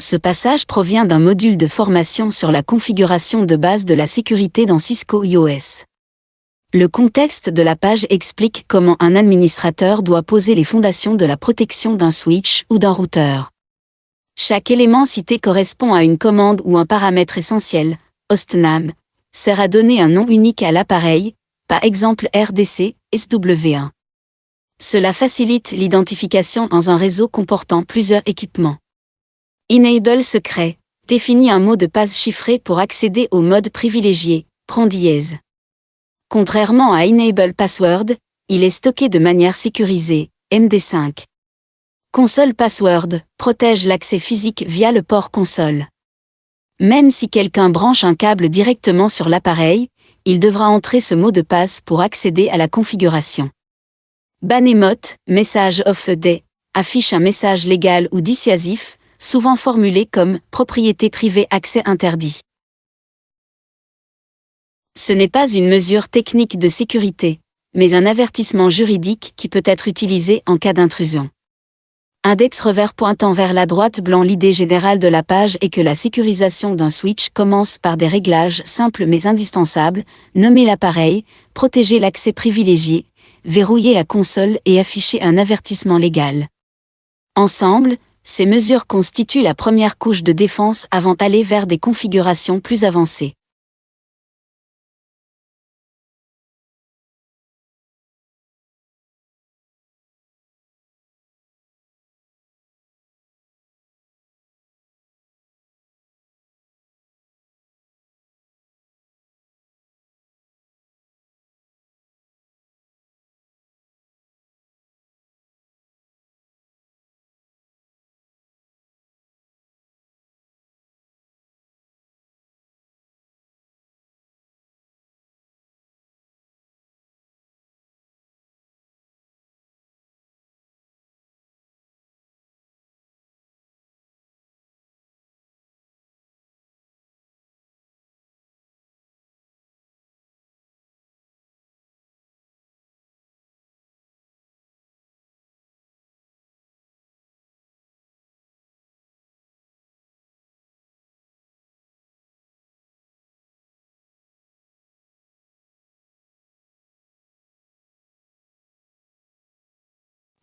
Ce passage provient d'un module de formation sur la configuration de base de la sécurité dans Cisco IOS. Le contexte de la page explique comment un administrateur doit poser les fondations de la protection d'un switch ou d'un routeur. Chaque élément cité correspond à une commande ou un paramètre essentiel, hostname, sert à donner un nom unique à l'appareil, par exemple RDC, SW1. Cela facilite l'identification dans un réseau comportant plusieurs équipements. Enable secret définit un mot de passe chiffré pour accéder au mode privilégié, prend dièse. Contrairement à Enable Password, il est stocké de manière sécurisée, MD5. Console Password protège l'accès physique via le port console. Même si quelqu'un branche un câble directement sur l'appareil, il devra entrer ce mot de passe pour accéder à la configuration. Ban emote, message of a day, affiche un message légal ou dissuasif, souvent formulé comme « propriété privée accès interdit ». Ce n'est pas une mesure technique de sécurité, mais un avertissement juridique qui peut être utilisé en cas d'intrusion. Index revers pointant vers la droite blanc. L'idée générale de la page est que la sécurisation d'un switch commence par des réglages simples mais indispensables, nommer l'appareil, protéger l'accès privilégié, verrouiller la console et afficher un avertissement légal. Ensemble, ces mesures constituent la première couche de défense avant d'aller vers des configurations plus avancées.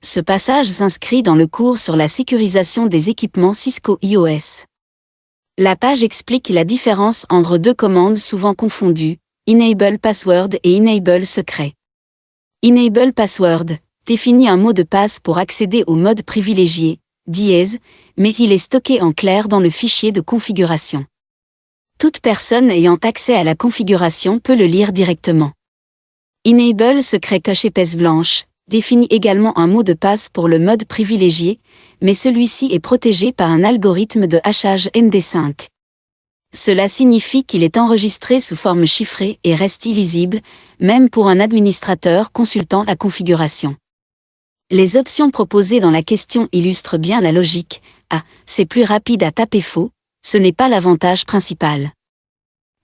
Ce passage s'inscrit dans le cours sur la sécurisation des équipements Cisco IOS. La page explique la différence entre deux commandes souvent confondues, Enable Password et Enable Secret. Enable Password définit un mot de passe pour accéder au mode privilégié, dièse, mais il est stocké en clair dans le fichier de configuration. Toute personne ayant accès à la configuration peut le lire directement. Enable Secret coche épaisse blanche définit également un mot de passe pour le mode privilégié, mais celui-ci est protégé par un algorithme de hachage MD5. Cela signifie qu'il est enregistré sous forme chiffrée et reste illisible, même pour un administrateur consultant la configuration. Les options proposées dans la question illustrent bien la logique. A. C'est plus rapide à taper faux, ce n'est pas l'avantage principal.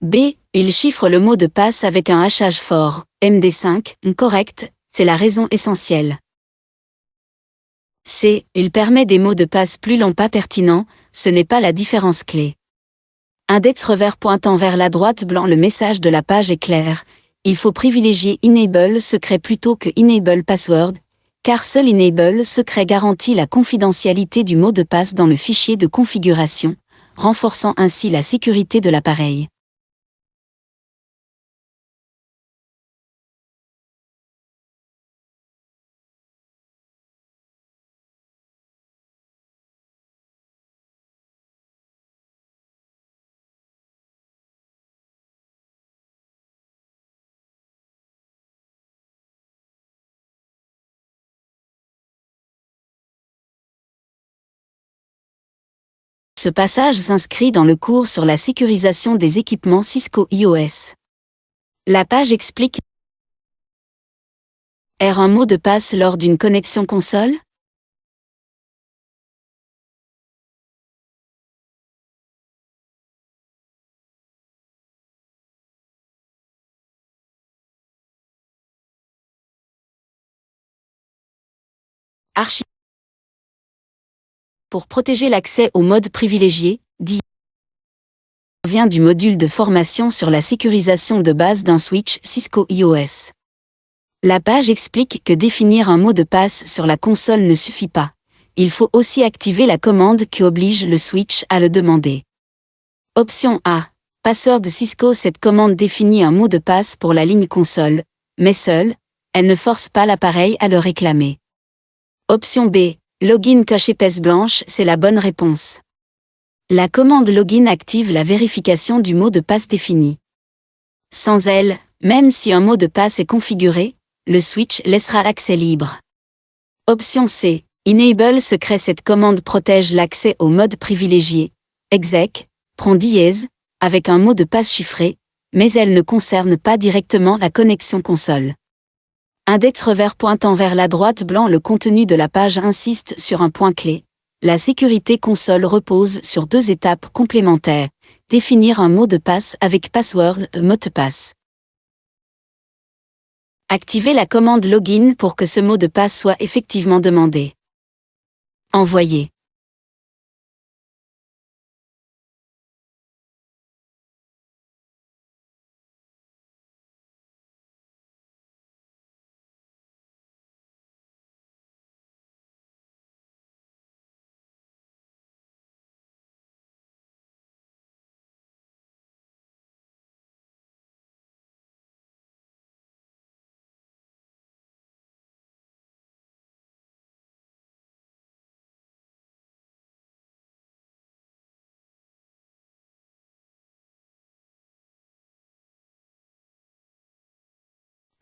B. Il chiffre le mot de passe avec un hachage fort, MD5, correct, c'est la raison essentielle. C. Il permet des mots de passe plus longs pas pertinents, ce n'est pas la différence clé. Index revers pointant vers la droite blanc. Le message de la page est clair, il faut privilégier Enable Secret plutôt que Enable Password, car seul Enable Secret garantit la confidentialité du mot de passe dans le fichier de configuration, renforçant ainsi la sécurité de l'appareil. Ce passage s'inscrit dans le cours sur la sécurisation des équipements Cisco IOS. La page explique un mot de passe lors d'une connexion console. Pour protéger l'accès au mode privilégié, DIEZ vient du module de formation sur la sécurisation de base d'un switch Cisco iOS. La page explique que définir un mot de passe sur la console ne suffit pas. Il faut aussi activer la commande qui oblige le switch à le demander. Option A. Password de Cisco. Cette commande définit un mot de passe pour la ligne console, mais seule, elle ne force pas l'appareil à le réclamer. Option B. Login coche épaisse blanche. C'est la bonne réponse. La commande login active la vérification du mot de passe défini. Sans elle, même si un mot de passe est configuré, le switch laissera l'accès libre. Option C. Enable secret. Cette commande protège l'accès au mode privilégié, exec, prend dièse, avec un mot de passe chiffré, mais elle ne concerne pas directement la connexion console. Index revers pointant vers la droite blanc. Le contenu de la page insiste sur un point clé. La sécurité console repose sur 2 étapes complémentaires. Définir un mot de passe avec password, mot de passe. Activer la commande login pour que ce mot de passe soit effectivement demandé. Envoyer.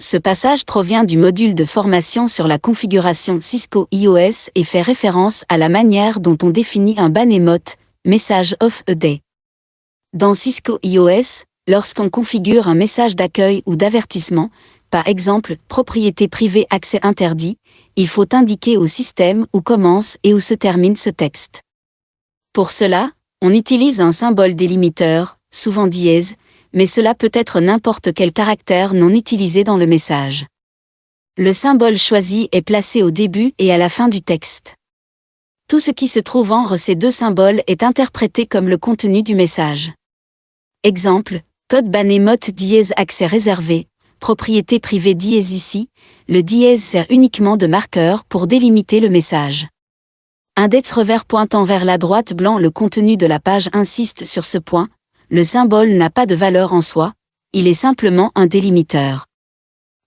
Ce passage provient du module de formation sur la configuration Cisco iOS et fait référence à la manière dont on définit un ban emote, message of a day. Dans Cisco iOS, lorsqu'on configure un message d'accueil ou d'avertissement, par exemple propriété privée accès interdit, il faut indiquer au système où commence et où se termine ce texte. Pour cela, on utilise un symbole délimiteur, souvent dièse, mais cela peut être n'importe quel caractère non utilisé dans le message. Le symbole choisi est placé au début et à la fin du texte. Tout ce qui se trouve entre ces 2 symboles est interprété comme le contenu du message. Exemple, code ban emote dièse accès réservé, propriété privée dièse. Ici, le dièse sert uniquement de marqueur pour délimiter le message. Index revers pointant vers la droite blanc. Le contenu de la page insiste sur ce point. Le symbole n'a pas de valeur en soi, il est simplement un délimiteur.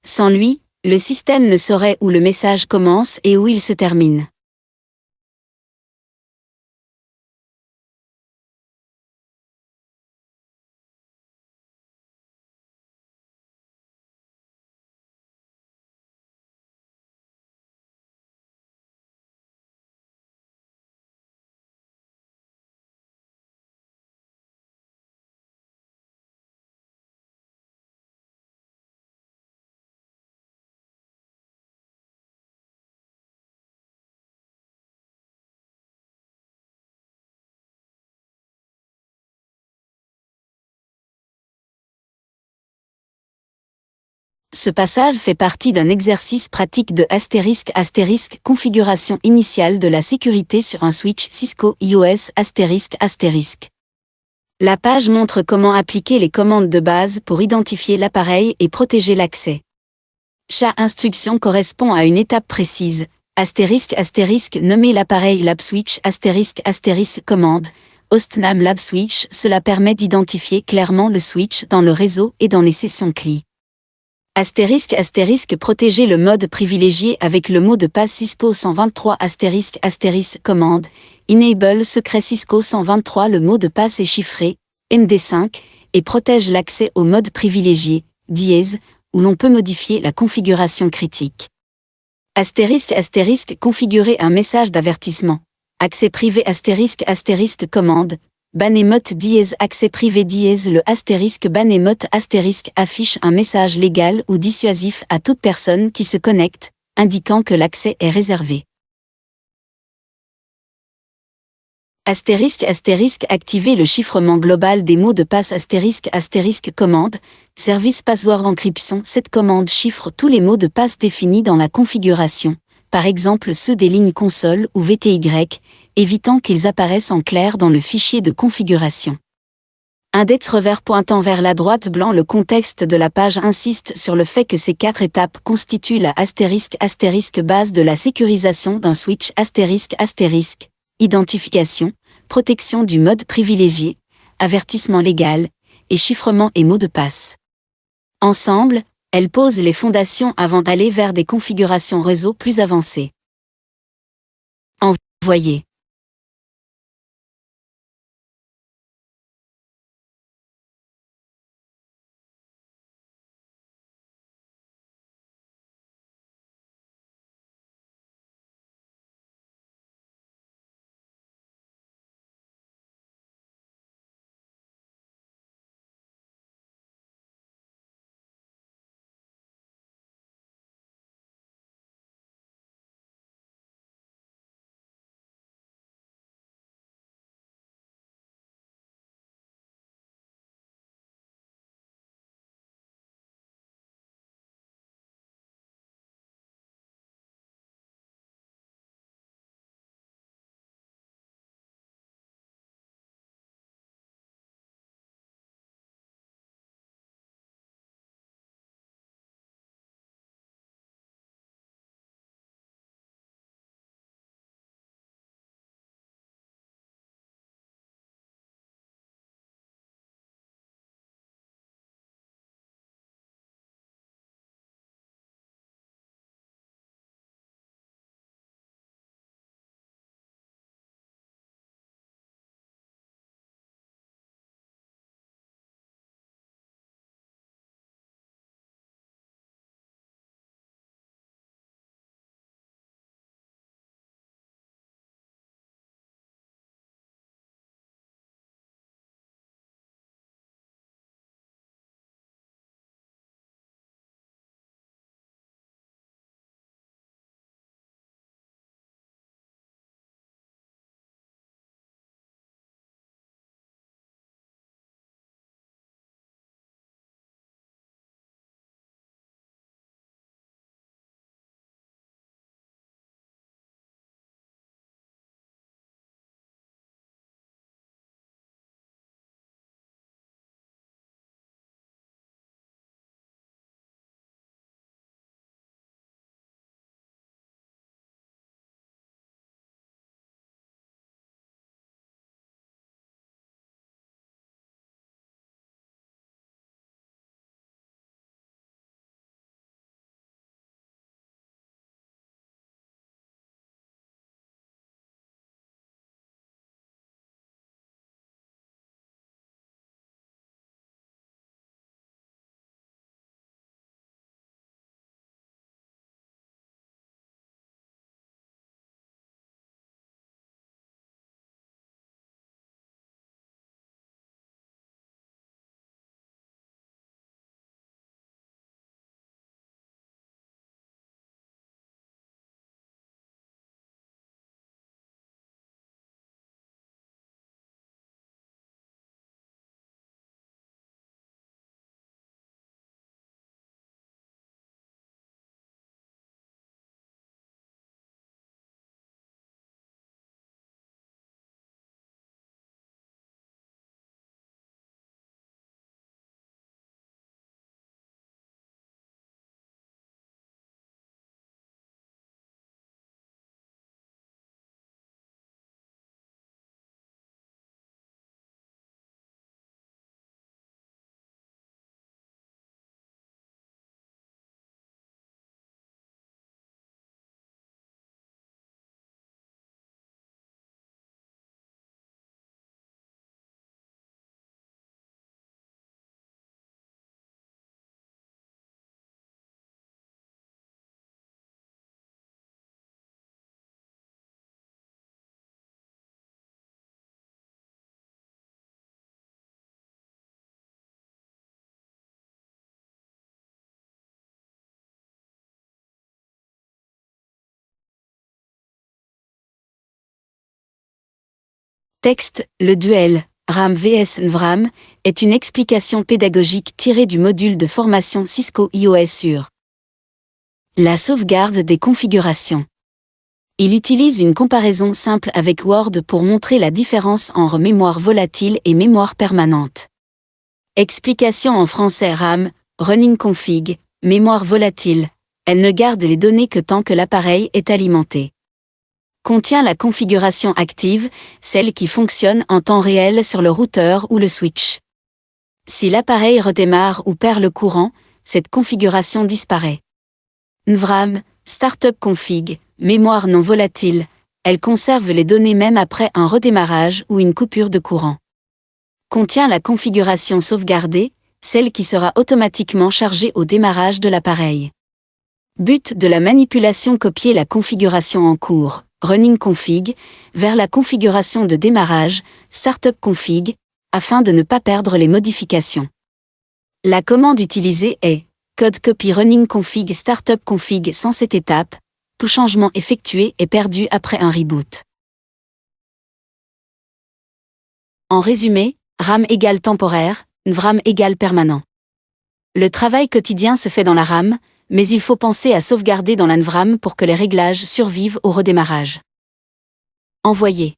Sans lui, le système ne saurait où le message commence et où il se termine. Ce passage fait partie d'un exercice pratique de *** configuration initiale de la sécurité sur un switch Cisco iOS ***. La page montre comment appliquer les commandes de base pour identifier l'appareil et protéger l'accès. Chaque instruction correspond à une étape précise. *** nommer l'appareil LabSwitch *** commande, hostname LabSwitch. Cela permet d'identifier clairement le switch dans le réseau et dans les sessions CLI. *** protéger le mode privilégié avec le mot de passe Cisco 123 *** commande, enable secret Cisco 123. Le mot de passe est chiffré, MD5, et protège l'accès au mode privilégié, dièse, où l'on peut modifier la configuration critique. *** configurer un message d'avertissement. Accès privé *** commande, ban emote dièse accès privé dièse. Le ban emote affiche un message légal ou dissuasif à toute personne qui se connecte, indiquant que l'accès est réservé. Activer le chiffrement global des mots de passe commande, service password encryption. Cette commande chiffre tous les mots de passe définis dans la configuration, par exemple ceux des lignes console ou VTY, évitant qu'ils apparaissent en clair dans le fichier de configuration. Index revers pointant vers la droite blanc. Le contexte de la page insiste sur le fait que ces 4 étapes constituent la *** base de la sécurisation d'un switch ***, identification, protection du mode privilégié, avertissement légal, et chiffrement et mot de passe. Ensemble, elles posent les fondations avant d'aller vers des configurations réseau plus avancées. Envoyer. Texte, le duel, RAM vs NVRAM, est une explication pédagogique tirée du module de formation Cisco IOS sur la sauvegarde des configurations. Il utilise une comparaison simple avec Word pour montrer la différence entre mémoire volatile et mémoire permanente. Explication en français RAM, running config, mémoire volatile. Elle ne garde les données que tant que l'appareil est alimenté. Contient la configuration active, celle qui fonctionne en temps réel sur le routeur ou le switch. Si l'appareil redémarre ou perd le courant, cette configuration disparaît. NVRAM, Startup Config, mémoire non volatile, elle conserve les données même après un redémarrage ou une coupure de courant. Contient la configuration sauvegardée, celle qui sera automatiquement chargée au démarrage de l'appareil. But de la manipulation: copier la configuration en cours, running config, vers la configuration de démarrage, startup config, afin de ne pas perdre les modifications. La commande utilisée est code copy running config startup config. Sans cette étape, tout changement effectué est perdu après un reboot. En résumé, RAM égale temporaire, NVRAM égale permanent. Le travail quotidien se fait dans la RAM, mais il faut penser à sauvegarder dans la NVRAM pour que les réglages survivent au redémarrage. Envoyer.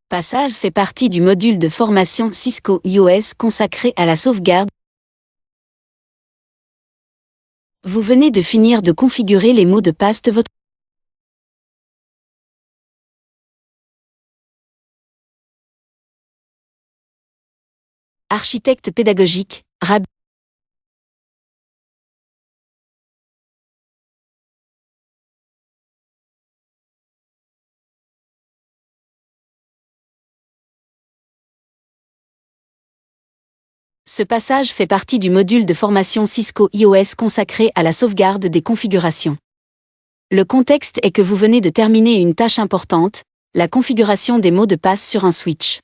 Passage fait partie du module de formation Cisco IOS consacré à la sauvegarde. Vous venez de finir de configurer les mots de passe de votre architecte pédagogique, RAB. Ce passage fait partie du module de formation Cisco IOS consacré à la sauvegarde des configurations. Le contexte est que vous venez de terminer une tâche importante, la configuration des mots de passe sur un switch.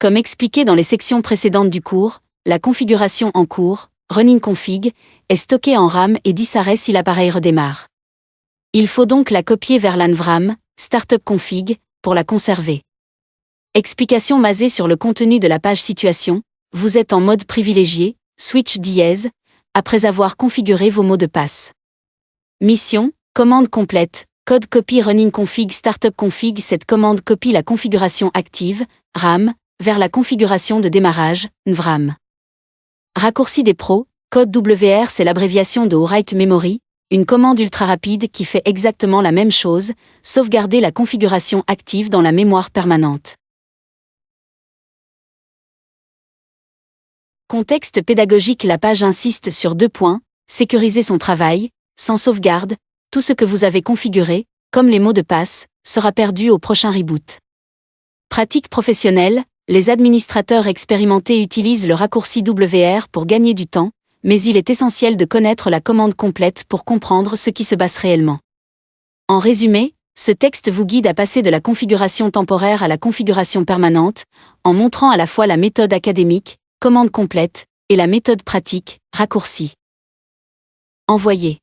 Comme expliqué dans les sections précédentes du cours, la configuration en cours, running config, est stockée en RAM et disparaît si l'appareil redémarre. Il faut donc la copier vers la NVRAM, startup config, pour la conserver. Explication basée sur le contenu de la page situation. Vous êtes en mode privilégié, switch dièse, après avoir configuré vos mots de passe. Mission, commande complète, code copy running config startup config. Cette commande copie la configuration active, RAM, vers la configuration de démarrage, NVRAM. Raccourci des pros, code WR, c'est l'abréviation de Write Memory, une commande ultra rapide qui fait exactement la même chose, sauvegarder la configuration active dans la mémoire permanente. Contexte pédagogique. La page insiste sur 2 points, sécuriser son travail, sans sauvegarde, tout ce que vous avez configuré, comme les mots de passe, sera perdu au prochain reboot. Pratique professionnelle, les administrateurs expérimentés utilisent le raccourci WR pour gagner du temps, mais il est essentiel de connaître la commande complète pour comprendre ce qui se passe réellement. En résumé, ce texte vous guide à passer de la configuration temporaire à la configuration permanente, en montrant à la fois la méthode académique, commande complète, et la méthode pratique, raccourci. Envoyer.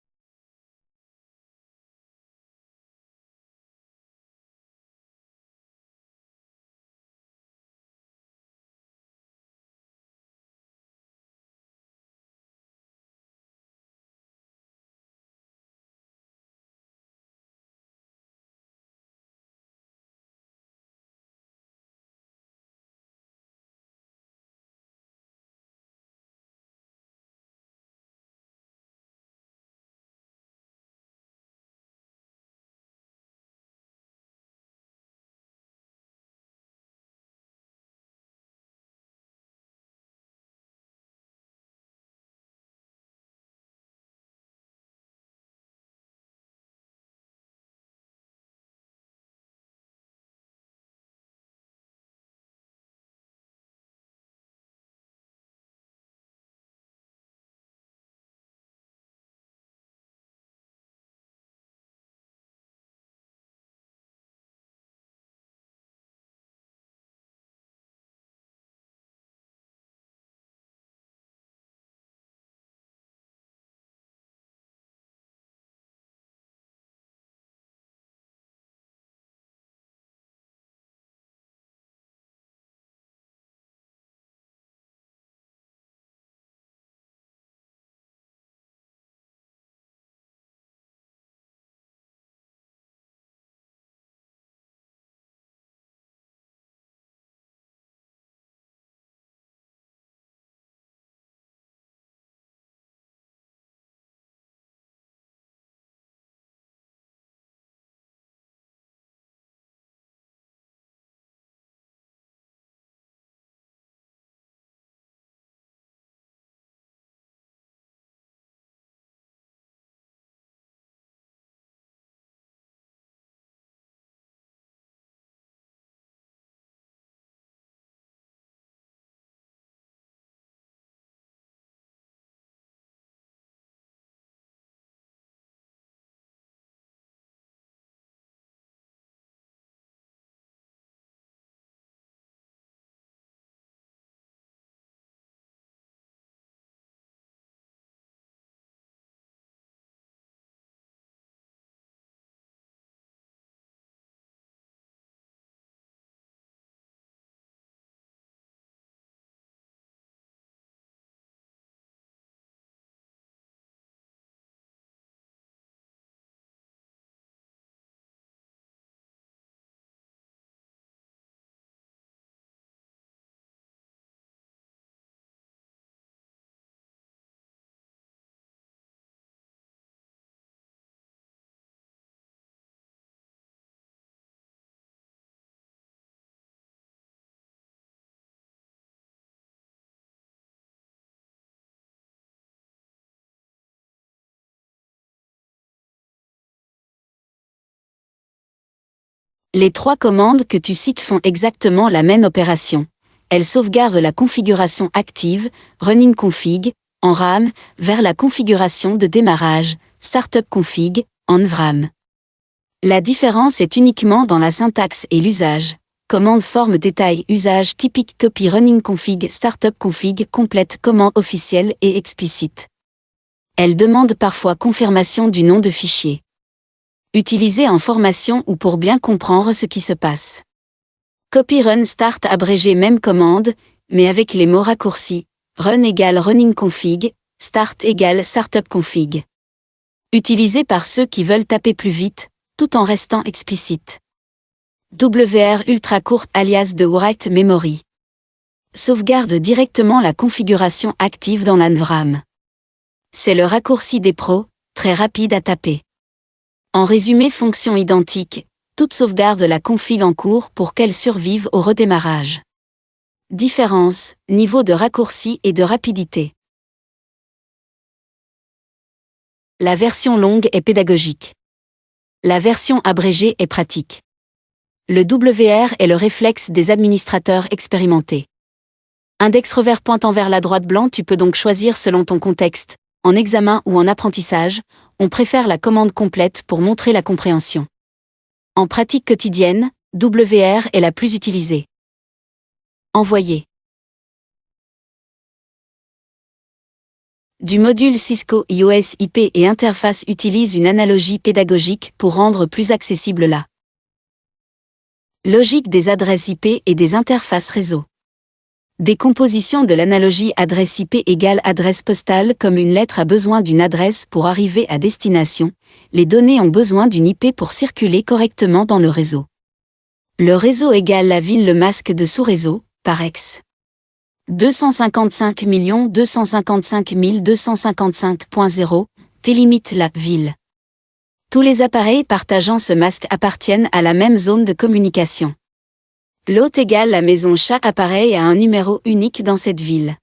Les 3 commandes que tu cites font exactement la même opération. Elles sauvegardent la configuration active, running config, en RAM, vers la configuration de démarrage, startup config, en NVRAM. La différence est uniquement dans la syntaxe et l'usage. Commande forme détail usage typique copy running config startup config complète commande officielle et explicite. Elle demande parfois confirmation du nom de fichier. Utilisé en formation ou pour bien comprendre ce qui se passe. Copy run start abrégé même commande, mais avec les mots raccourcis. Run égale running config, start égale startup config. Utilisé par ceux qui veulent taper plus vite, tout en restant explicite. WR ultra courte alias de write memory. Sauvegarde directement la configuration active dans l'NVRAM. C'est le raccourci des pros, très rapide à taper. En résumé, fonction identique, toute sauvegarde la config en cours pour qu'elle survive au redémarrage. Différence, niveau de raccourci et de rapidité. La version longue est pédagogique. La version abrégée est pratique. Le WR est le réflexe des administrateurs expérimentés. Index revers pointant vers la droite blanc. Tu peux donc choisir selon ton contexte, en examen ou en apprentissage, on préfère la commande complète pour montrer la compréhension. En pratique quotidienne, WR est la plus utilisée. Envoyer. Du module Cisco iOS IP et interface utilise une analogie pédagogique pour rendre plus accessible la logique des adresses IP et des interfaces réseau. Décomposition de l'analogie adresse IP égale adresse postale. Comme une lettre a besoin d'une adresse pour arriver à destination, les données ont besoin d'une IP pour circuler correctement dans le réseau. Le réseau égale la ville. Le masque de sous-réseau, par ex. 255 255 255.0, délimite la ville. Tous les appareils partageant ce masque appartiennent à la même zone de communication. L'hôte égale la maison. Chaque appareil a un numéro unique dans cette ville.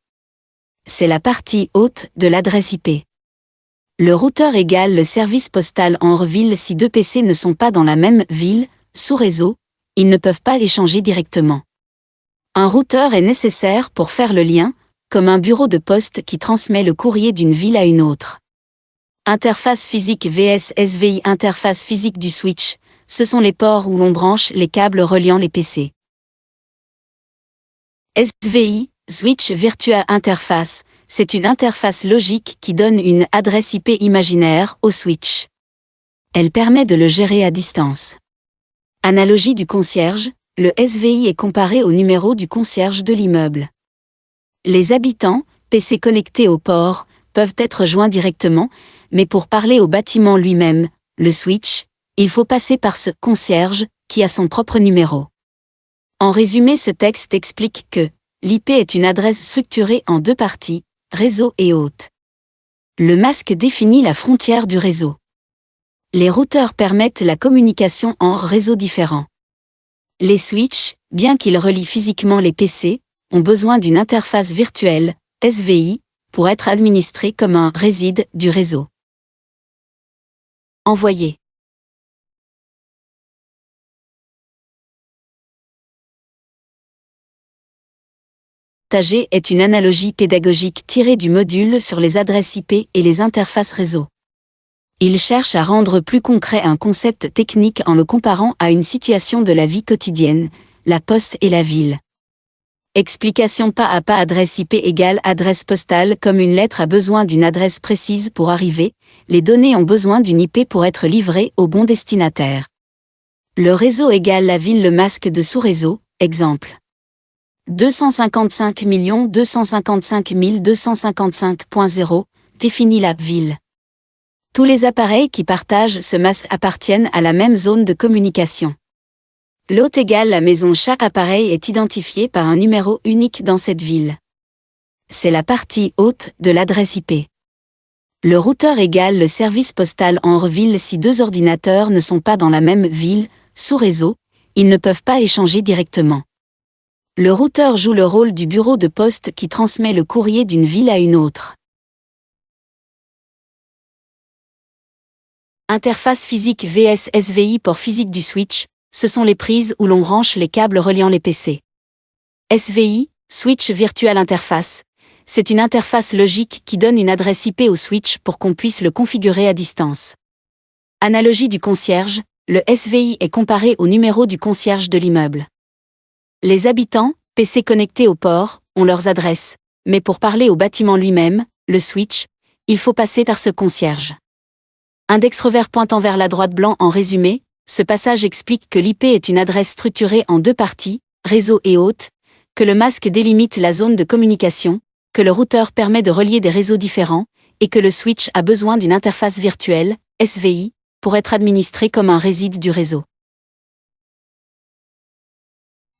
C'est la partie haute de l'adresse IP. Le routeur égale le service postal en ville. Si deux PC ne sont pas dans la même ville, sous réseau, ils ne peuvent pas échanger directement. Un routeur est nécessaire pour faire le lien, comme un bureau de poste qui transmet le courrier d'une ville à une autre. Interface physique vs SVI. Interface physique du switch, ce sont les ports où l'on branche les câbles reliant les PC. SVI, Switch Virtual Interface, c'est une interface logique qui donne une adresse IP imaginaire au switch. Elle permet de le gérer à distance. Analogie du concierge, le SVI est comparé au numéro du concierge de l'immeuble. Les habitants, PC connectés au port, peuvent être joints directement, mais pour parler au bâtiment lui-même, le switch, il faut passer par ce concierge, qui a son propre numéro. En résumé, ce texte explique que l'IP est une adresse structurée en deux parties, réseau et hôte. Le masque définit la frontière du réseau. Les routeurs permettent la communication en réseaux différents. Les switches, bien qu'ils relient physiquement les PC, ont besoin d'une interface virtuelle, SVI, pour être administrés comme un réside du réseau. Envoyer. Partager est une analogie pédagogique tirée du module sur les adresses IP et les interfaces réseau. Il cherche à rendre plus concret un concept technique en le comparant à une situation de la vie quotidienne, la poste et la ville. Explication pas à pas. Adresse IP égale adresse postale. Comme une lettre a besoin d'une adresse précise pour arriver, les données ont besoin d'une IP pour être livrées au bon destinataire. Le réseau égale la ville. Le masque de sous-réseau, exemple. 255 255 255.0, définit la ville. Tous les appareils qui partagent ce masque appartiennent à la même zone de communication. L'hôte égale la maison. Chaque appareil est identifié par un numéro unique dans cette ville. C'est la partie haute de l'adresse IP. Le routeur égale le service postal en ville. Si deux ordinateurs ne sont pas dans la même ville, sous réseau, ils ne peuvent pas échanger directement. Le routeur joue le rôle du bureau de poste qui transmet le courrier d'une ville à une autre. Interface physique vs SVI. Port physique du switch, ce sont les prises où l'on branche les câbles reliant les PC. SVI, Switch Virtual Interface, c'est une interface logique qui donne une adresse IP au switch pour qu'on puisse le configurer à distance. Analogie du concierge, le SVI est comparé au numéro du concierge de l'immeuble. Les habitants, PC connectés au port, ont leurs adresses, mais pour parler au bâtiment lui-même, le switch, il faut passer par ce concierge. Index revers pointant vers la droite blanc. En résumé, ce passage explique que l'IP est une adresse structurée en deux parties, réseau et hôte, que le masque délimite la zone de communication, que le routeur permet de relier des réseaux différents, et que le switch a besoin d'une interface virtuelle, SVI, pour être administré comme un réside du réseau.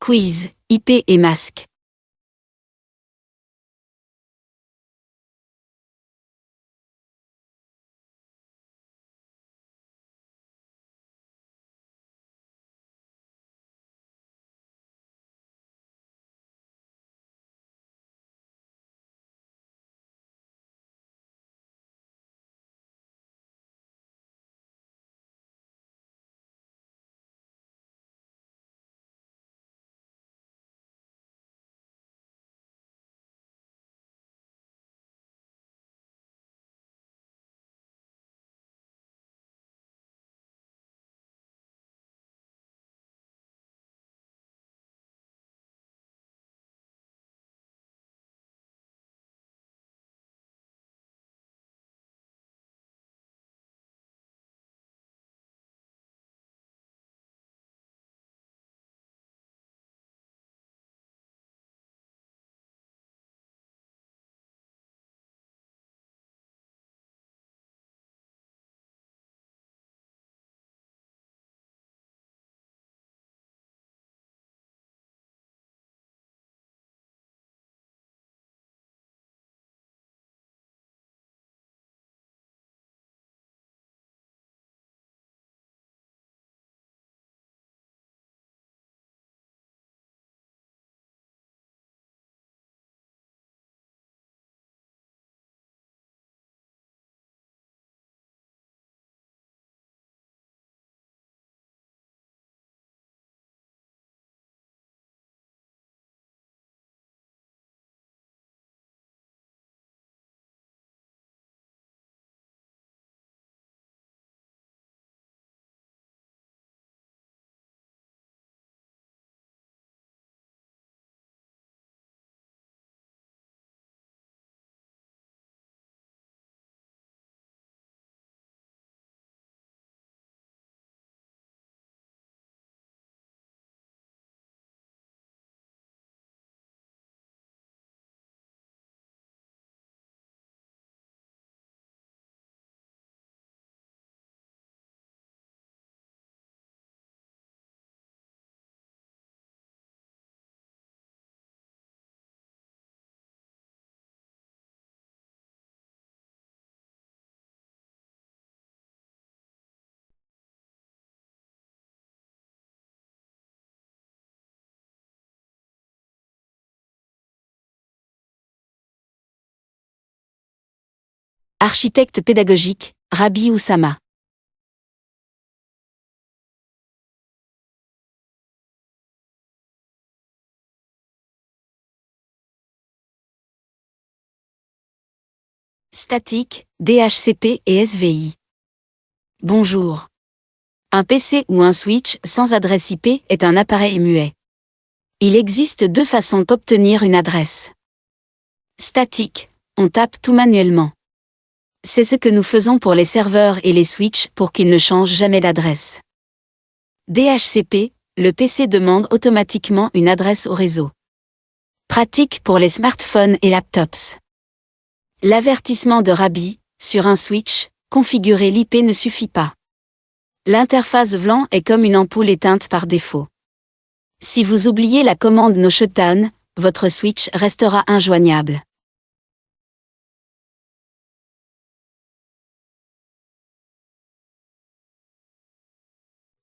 Quiz, IP et masque. Architecte pédagogique, Rabbi Oussama. Statique, DHCP et SVI. Bonjour. Un PC ou un switch sans adresse IP est un appareil muet. Il existe deux façons d'obtenir une adresse. Statique, on tape tout manuellement. C'est ce que nous faisons pour les serveurs et les switches pour qu'ils ne changent jamais d'adresse. DHCP, le PC demande automatiquement une adresse au réseau. Pratique pour les smartphones et laptops. L'avertissement de Rabbi, sur un switch, configurer l'IP ne suffit pas. L'interface VLAN est comme une ampoule éteinte par défaut. Si vous oubliez la commande No Shutdown, votre switch restera injoignable.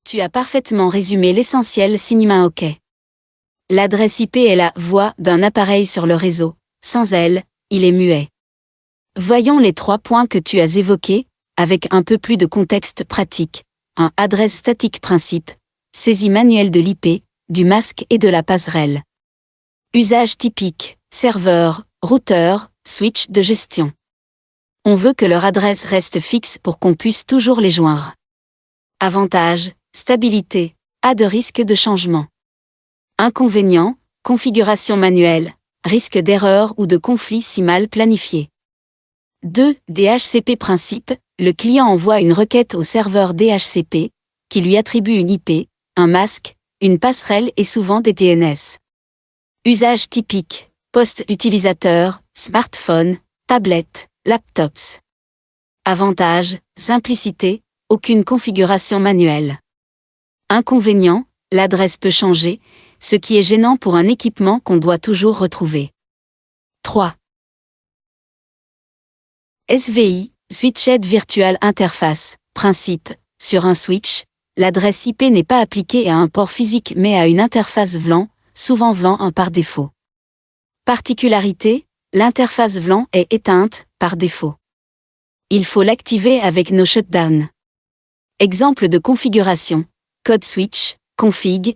Tu as parfaitement résumé l'essentiel Cinema OK. L'adresse IP est la voix d'un appareil sur le réseau. Sans elle, il est muet. Voyons les 3 points que tu as évoqués, avec un peu plus de contexte pratique. 1. Adresse statique principe. Saisie manuelle de l'IP, du masque et de la passerelle. Usage typique. Serveur, routeur, switch de gestion. On veut que leur adresse reste fixe pour qu'on puisse toujours les joindre. Avantage, stabilité, pas de risque de changement. Inconvénient, configuration manuelle, risque d'erreur ou de conflit si mal planifié. 2. DHCP principe, le client envoie une requête au serveur DHCP, qui lui attribue une IP, un masque, une passerelle et souvent des DNS. Usage typique, poste utilisateur, smartphone, tablette, laptops. Avantage, simplicité, aucune configuration manuelle. Inconvénient, l'adresse peut changer, ce qui est gênant pour un équipement qu'on doit toujours retrouver. 3. SVI, Switched Virtual Interface, principe, sur un switch, l'adresse IP n'est pas appliquée à un port physique mais à une interface VLAN, souvent VLAN 1 par défaut. Particularité, l'interface VLAN est éteinte, par défaut. Il faut l'activer avec No Shutdown. Exemple de configuration, code switch, config,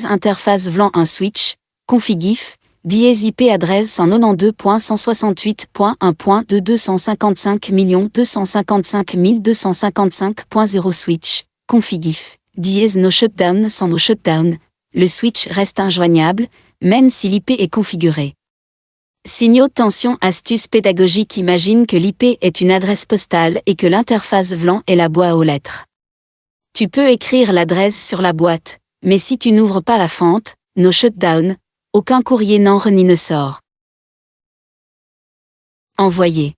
interface VLAN 1 switch, configif, IP adresse 192.168.1.255 switch, configif, no shutdown sans no shutdown, le switch reste injoignable, même si l'IP est configuré. Signaux tension astuce pédagogique. Imagine que l'IP est une adresse postale et que l'interface VLAN est la boîte aux lettres. Tu peux écrire l'adresse sur la boîte, mais si tu n'ouvres pas la fente, no shutdown, aucun courrier n'entre ni ne sort. Envoyer.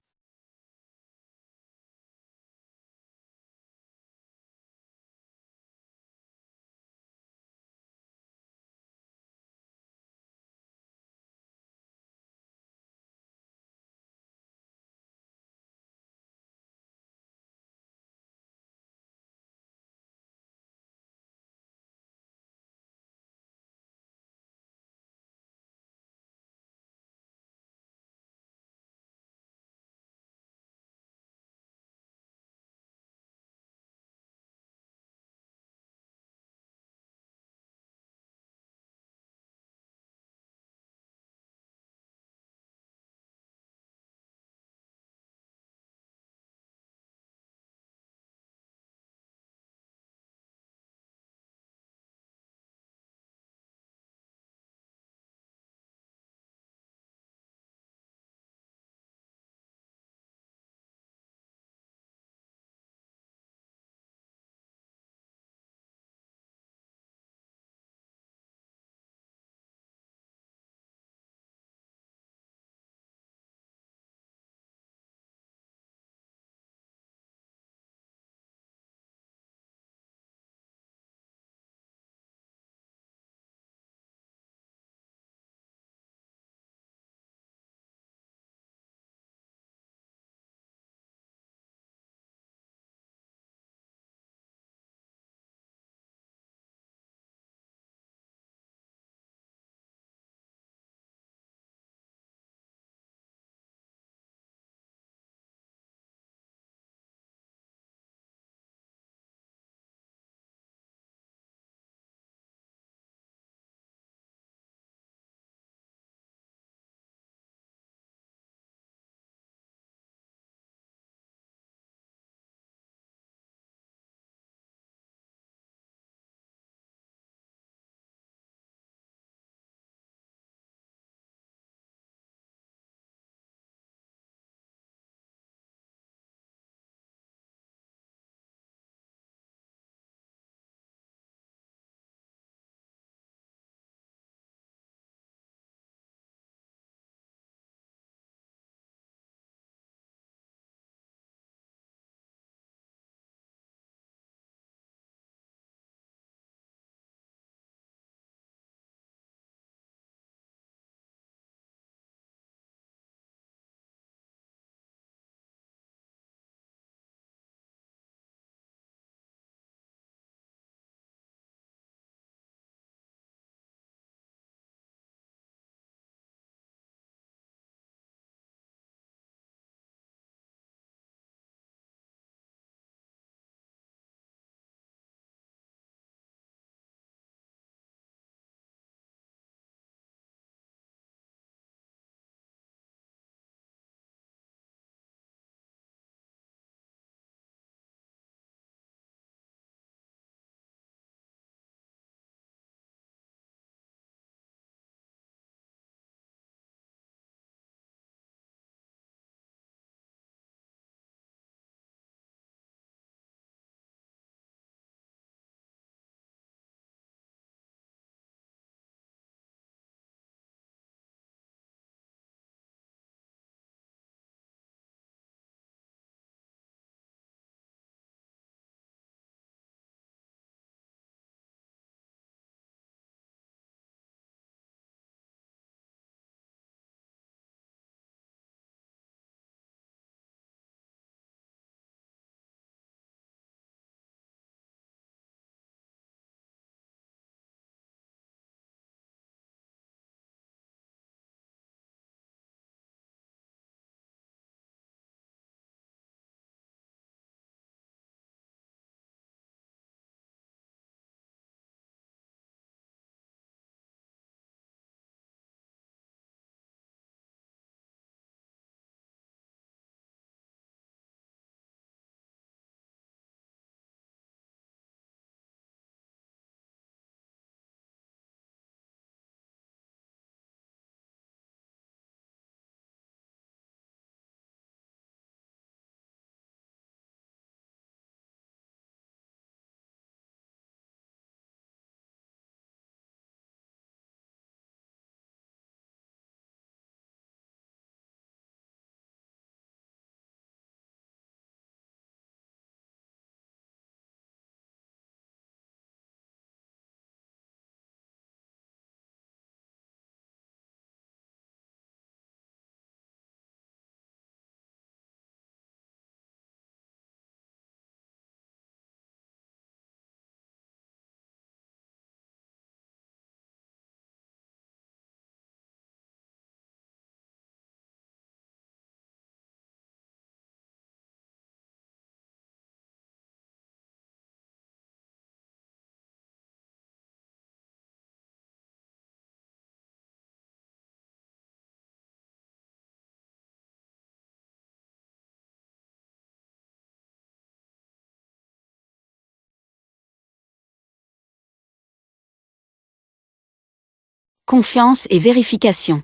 Confiance et vérification.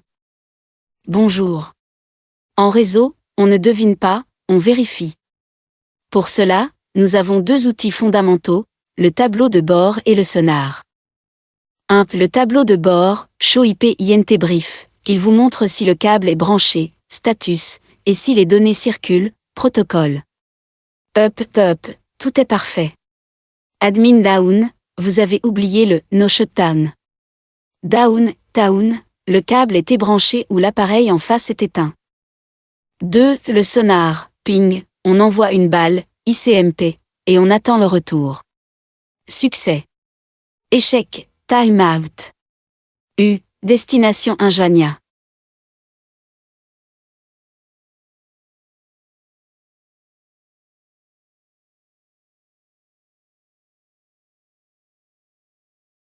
Bonjour. En réseau, on ne devine pas, on vérifie. Pour cela, nous avons deux outils fondamentaux, le tableau de bord et le sonar. 1. Le tableau de bord, Show IP INT Brief. Il vous montre si le câble est branché, status, et si les données circulent, protocole. Up, tout est parfait. Admin down, vous avez oublié le no shutdown. Down, le câble est débranché ou l'appareil en face est éteint. 2. Le sonar, ping, on envoie une balle, ICMP, et on attend le retour. Succès. Échec, time out. Destination injoignable.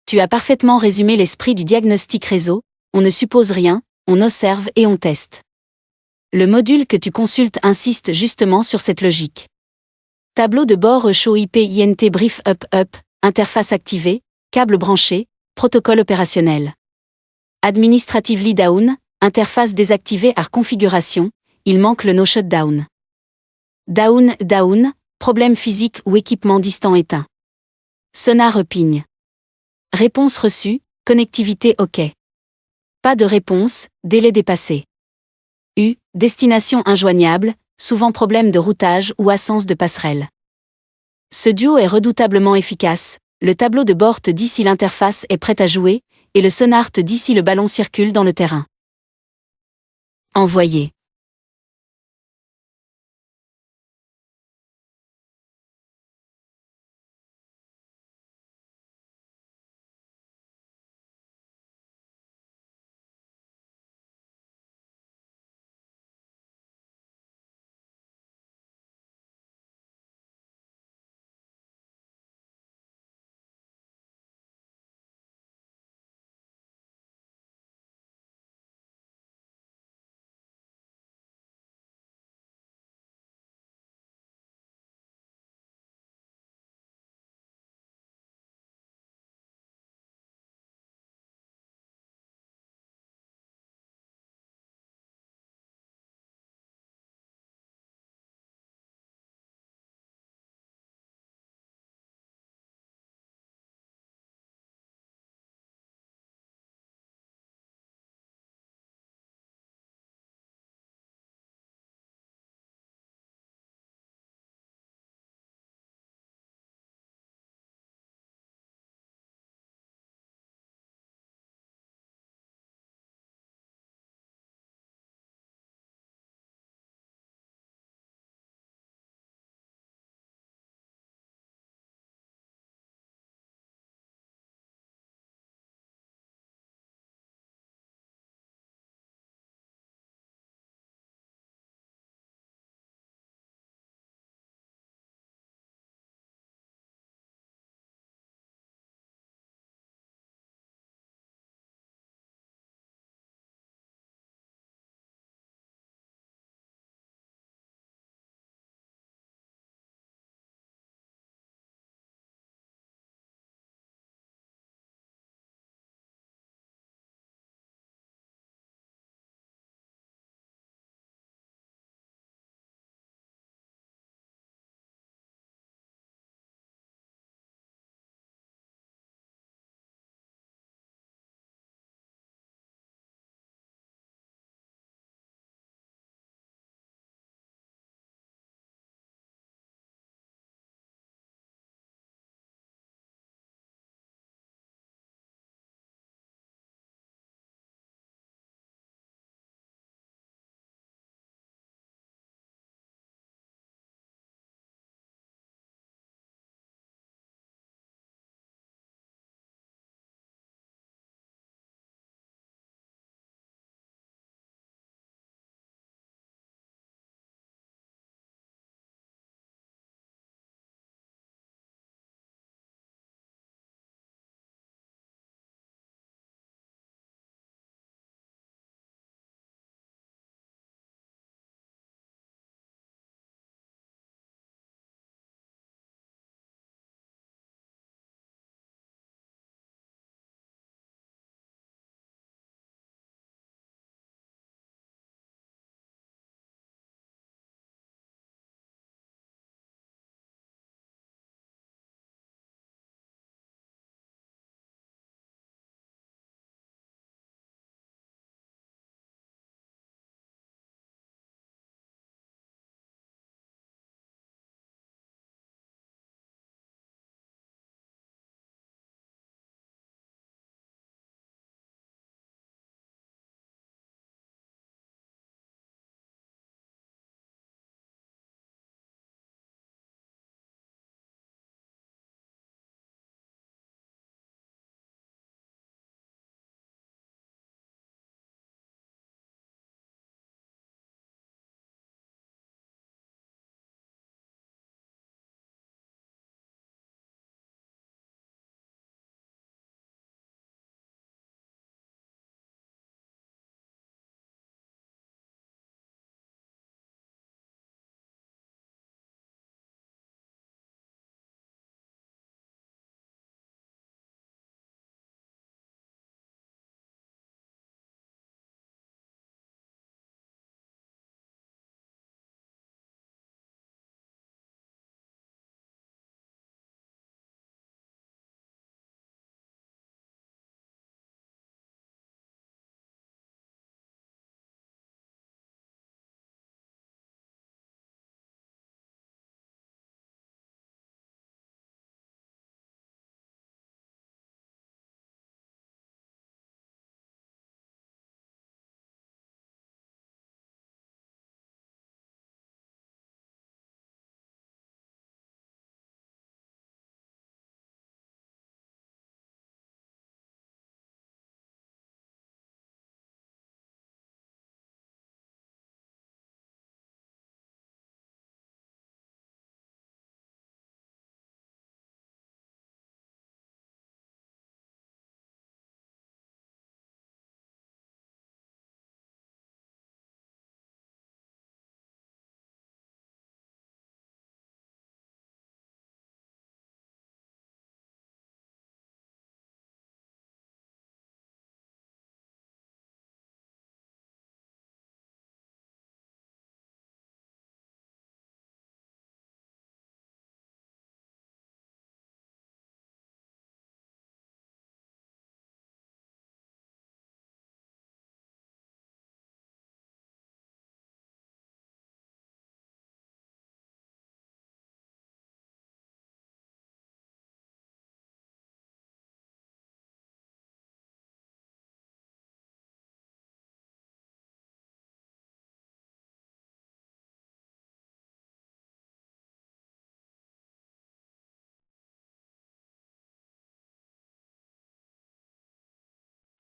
Tu as parfaitement résumé l'esprit du diagnostic réseau, on ne suppose rien, on observe et on teste. Le module que tu consultes insiste justement sur cette logique. Tableau de bord Show IP INT Brief up, interface activée, câble branché, protocole opérationnel. Administratively down, interface désactivée à configuration, il manque le no shutdown. Down, problème physique ou équipement distant éteint. Sonar ping. Réponse reçue, connectivité OK. Pas de réponse, délai dépassé. Destination injoignable, souvent problème de routage ou absence de passerelle. Ce duo est redoutablement efficace, le tableau de bord te dit si l'interface est prête à jouer, et le sonar te dit si le ballon circule dans le terrain. Envoyer.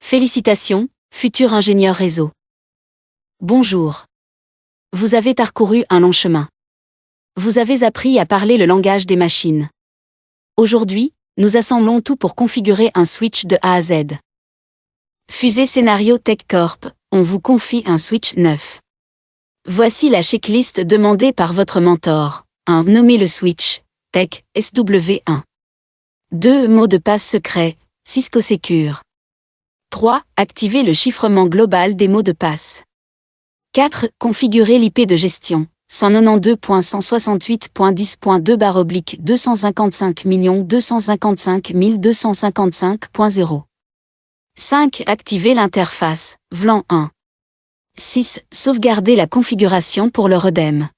Félicitations, futur ingénieur réseau. Bonjour. Vous avez parcouru un long chemin. Vous avez appris à parler le langage des machines. Aujourd'hui, nous assemblons tout pour configurer un switch de A à Z. Fusée Scénario Tech Corp, on vous confie un switch neuf. Voici la checklist demandée par votre mentor. 1. Nommez le switch. Tech, SW1. 2. Mot de passe secret, Cisco Secure. 3. Activez le chiffrement global des mots de passe. 4. Configurer l'IP de gestion. 192.168.10.2/255 5. Activer l'interface, VLAN 1. 6. Sauvegarder la configuration pour le REDEM.